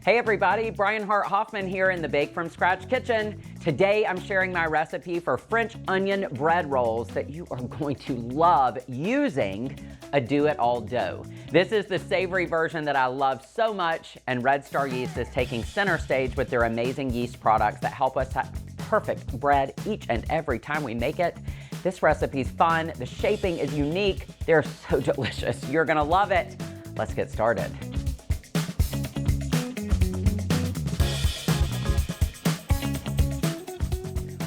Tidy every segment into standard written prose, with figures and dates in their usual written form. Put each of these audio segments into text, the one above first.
Hey everybody, Brian Hart Hoffman here in the Bake From Scratch kitchen. Today I'm sharing my recipe for French onion bread rolls that you are going to love using a do-it-all dough. This is the savory version that I love so much, and Red Star Yeast is taking center stage with their amazing yeast products that help us have perfect bread each and every time we make it. This recipe's fun, the shaping is unique, they're so delicious. You're gonna love it. Let's get started.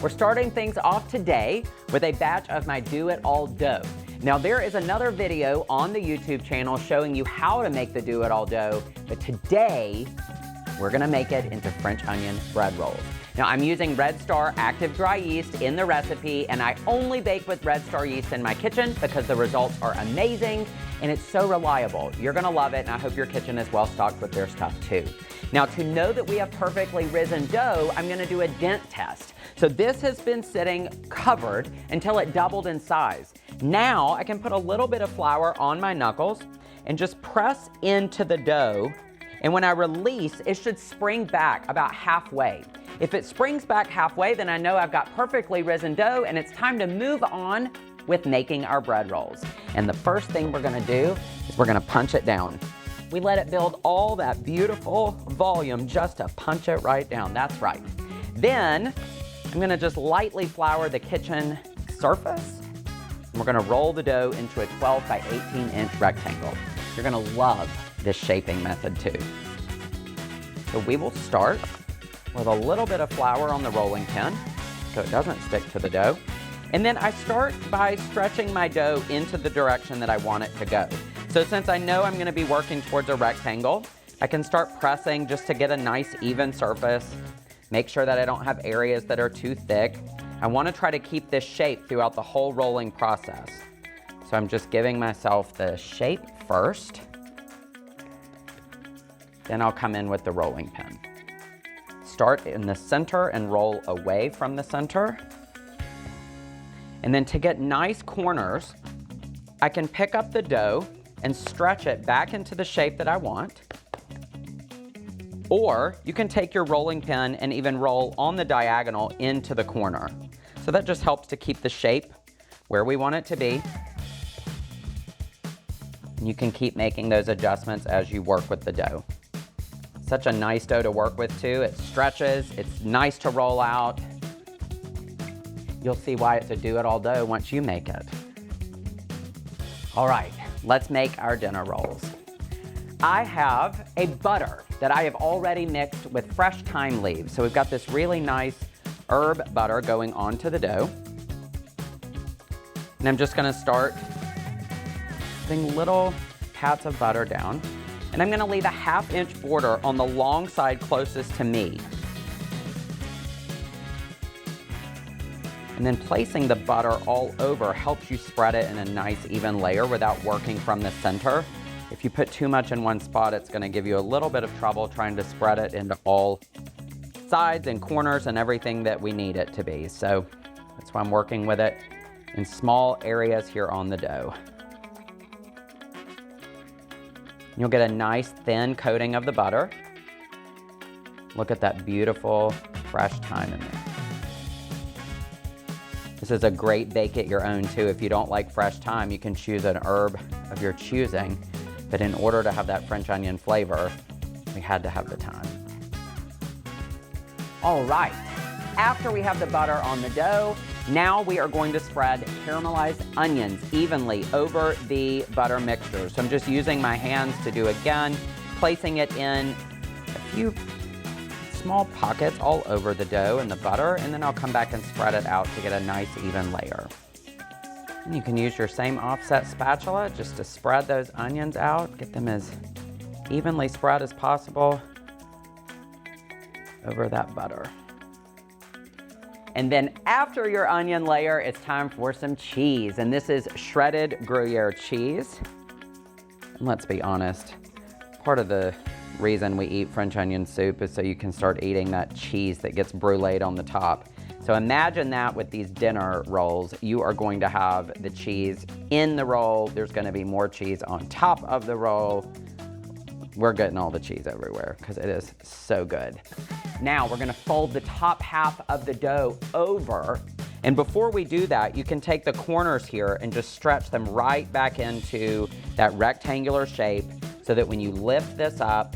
We're starting things off today with a batch of my do-it-all dough. Now there is another video on the YouTube channel showing you how to make the do-it-all dough, but today we're gonna make it into French onion bread rolls. Now I'm using Red Star active dry yeast in the recipe, and I only bake with Red Star yeast in my kitchen because the results are amazing and it's so reliable. You're gonna love it, and I hope your kitchen is well stocked with their stuff too. Now to know that we have perfectly risen dough, I'm gonna do a dent test. So this has been sitting covered until it doubled in size. Now I can put a little bit of flour on my knuckles and just press into the dough, and when I release, it should spring back about halfway. If it springs back halfway, then I know I've got perfectly risen dough and it's time to move on with making our bread rolls. And the first thing we're gonna do is we're gonna punch it down. We let it build all that beautiful volume just to punch it right down, that's right. Then, I'm gonna just lightly flour the kitchen surface. And we're gonna roll the dough into a 12 by 18 inch rectangle. You're gonna love this shaping method too. So we will start with a little bit of flour on the rolling pin so it doesn't stick to the dough. And then I start by stretching my dough into the direction that I want it to go. So since I know I'm gonna be working towards a rectangle, I can start pressing just to get a nice even surface. Make sure that I don't have areas that are too thick. I wanna try to keep this shape throughout the whole rolling process. So I'm just giving myself the shape first. Then I'll come in with the rolling pin. Start in the center and roll away from the center. And then to get nice corners, I can pick up the dough and stretch it back into the shape that I want. Or you can take your rolling pin and even roll on the diagonal into the corner. So that just helps to keep the shape where we want it to be. And you can keep making those adjustments as you work with the dough. Such a nice dough to work with too. It stretches, it's nice to roll out. You'll see why it's a do-it-all dough once you make it. All right, let's make our dinner rolls. I have a butter that I have already mixed with fresh thyme leaves. So we've got this really nice herb butter going onto the dough. And I'm just gonna start putting little pats of butter down. And I'm gonna leave a 1/2 inch border on the long side closest to me. And then placing the butter all over helps you spread it in a nice even layer without working from the center. If you put too much in one spot, it's gonna give you a little bit of trouble trying to spread it into all sides and corners and everything that we need it to be. So that's why I'm working with it in small areas here on the dough. You'll get a nice thin coating of the butter. Look at that beautiful fresh thyme in there. This is a great bake at your own too. If you don't like fresh thyme, you can choose an herb of your choosing. But in order to have that French onion flavor, we had to have the thyme. All right, after we have the butter on the dough, now we are going to spread caramelized onions evenly over the butter mixture. So I'm just using my hands to do again, placing it in a few small pockets all over the dough and the butter, and then I'll come back and spread it out to get a nice even layer. And you can use your same offset spatula just to spread those onions out, get them as evenly spread as possible over that butter. And then after your onion layer, it's time for some cheese. And this is shredded Gruyere cheese. And let's be honest, part of the reason we eat French onion soup is so you can start eating that cheese that gets bruleed on the top. So imagine that with these dinner rolls, you are going to have the cheese in the roll. There's gonna be more cheese on top of the roll. We're getting all the cheese everywhere because it is so good. Now we're gonna fold the top half of the dough over. And before we do that, you can take the corners here and just stretch them right back into that rectangular shape so that when you lift this up,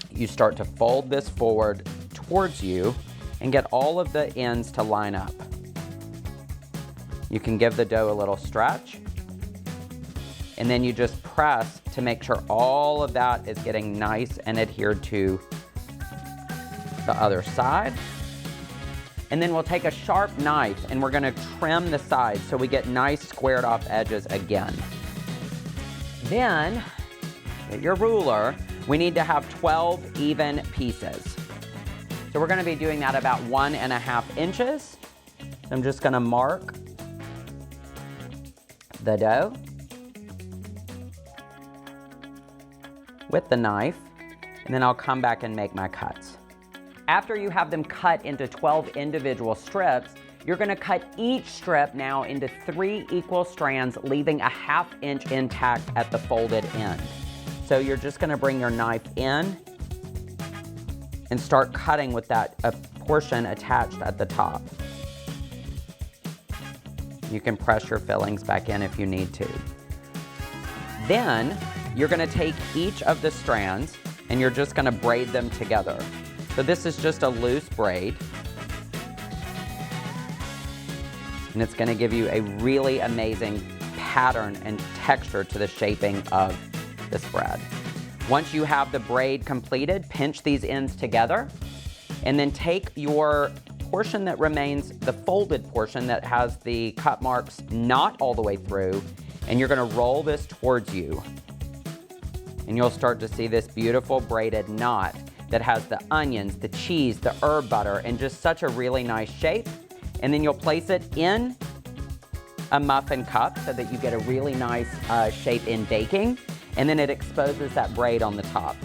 you start to fold this forward towards you and get all of the ends to line up. You can give the dough a little stretch, and then you just press to make sure all of that is getting nice and adhered to the other side. And then we'll take a sharp knife and we're gonna trim the sides so we get nice squared off edges again. Then, get your ruler, we need to have 12 even pieces. So we're gonna be doing that about 1.5 inches. So I'm just gonna mark the dough with the knife, and then I'll come back and make my cuts. After you have them cut into 12 individual strips, you're gonna cut each strip now into 3 equal strands, leaving a 1/2 inch intact at the folded end. So you're just gonna bring your knife in and start cutting with that portion attached at the top. You can press your fillings back in if you need to. Then you're gonna take each of the strands and you're just gonna braid them together. So this is just a loose braid. And it's gonna give you a really amazing pattern and texture to the shaping of the spread. Once you have the braid completed, pinch these ends together and then take your portion that remains, the folded portion that has the cut marks not all the way through, and you're gonna roll this towards you. And you'll start to see this beautiful braided knot that has the onions, the cheese, the herb butter, and just such a really nice shape. And then you'll place it in a muffin cup so that you get a really nice shape in baking. And then it exposes that braid on the top.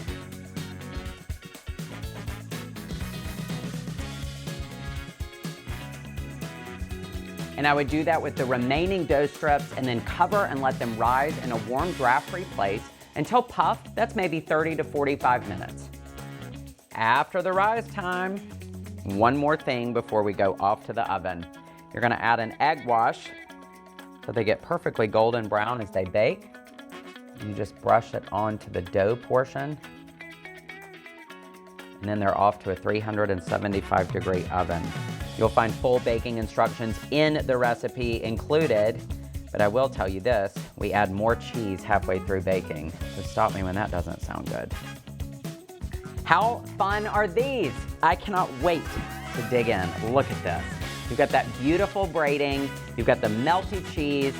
And I would do that with the remaining dough strips and then cover and let them rise in a warm draft-free place until puffed. That's maybe 30 to 45 minutes. After the rise time, one more thing before we go off to the oven. You're gonna add an egg wash so they get perfectly golden brown as they bake. You just brush it onto the dough portion. And then they're off to a 375-degree oven. You'll find full baking instructions in the recipe included, but I will tell you this, we add more cheese halfway through baking. So stop me when that doesn't sound good. How fun are these? I cannot wait to dig in. Look at this. You've got that beautiful braiding, you've got the melty cheese.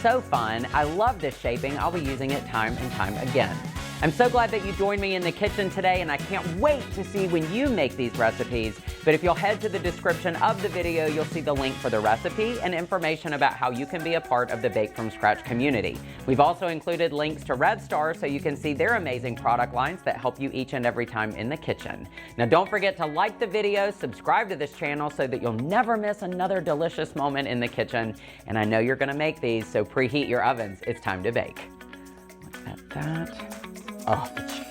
So fun. I love this shaping. I'll be using it time and time again. I'm so glad that you joined me in the kitchen today, and I can't wait to see when you make these recipes. But if you'll head to the description of the video, you'll see the link for the recipe and information about how you can be a part of the Bake From Scratch community. We've also included links to Red Star so you can see their amazing product lines that help you each and every time in the kitchen. Now don't forget to like the video, subscribe to this channel so that you'll never miss another delicious moment in the kitchen. And I know you're gonna make these, so preheat your ovens. It's time to bake. Look at that. Oh, the cheese.